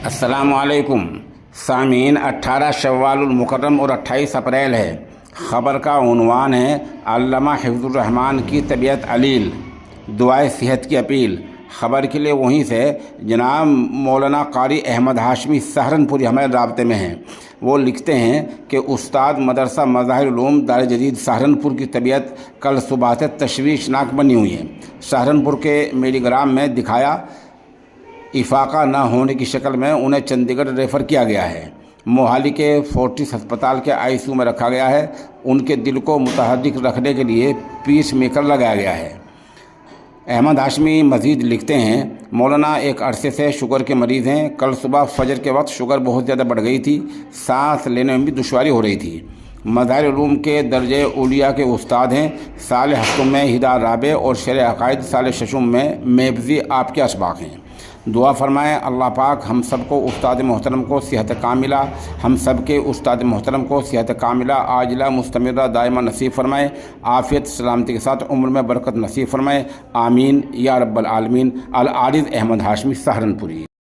अस्सलाम वालेकुम सामीन। 18 शव्वालुल मुकर्रम और 28 अप्रैल है। ख़बर का उन्वान है अल्लामा हिफ्ज़ुर रहमान की तबीयत अलील, दुआए सेहत की अपील। ख़बर के लिए वहीं से जनाब मौलाना कारी अहमद हाशमी सहारनपुरी हमारे राब्ते में हैं। वो लिखते हैं कि उस्ताद मदरसा मज़ाहिर उलूम दार जदीद सहारनपुर की तबीयत कल सुबह से तशवीशनाक बनी हुई है। सहारनपुर के मेडिग्राम में दिखाया इफाका न होने की शक्ल में उन्हें चंडीगढ़ रेफ़र किया गया है। मोहाली के फोर्टिस अस्पताल के आईसीयू में रखा गया है। उनके दिल को मुतहर्रिक रखने के लिए पीस मेकर लगाया गया है। अहमद हाशमी मज़ीद लिखते हैं, मौलाना एक अरसे से शुगर के मरीज़ हैं। कल सुबह फजर के वक्त शुगर बहुत ज़्यादा बढ़ गई थी, सांस लेने में भी दुश्वारी हो रही थी। मज़ाहिर उलूम के दर्जे उलिया के उस्ताद हैं। साल हफ्तुम में हिदार राबे और शेर अकायद साल शशुम में मेबज़ी आपके असबाक हैं। दुआ फरमाएँ अल्लाह पाक हम सबको उस्ताद मोहतरम को सेहत कामिला, हम सब के उस्ताद मोहतरम को सेहत कामिला आजिला मुस्तमिरा दायमा नसीब फरमाए। आफ़ियत सलामती के साथ उम्र में बरकत नसीब फरमाए। आमीन या रब्बल आलमीन। अल आरिज़ अहमद हाशमी सहारनपुरी।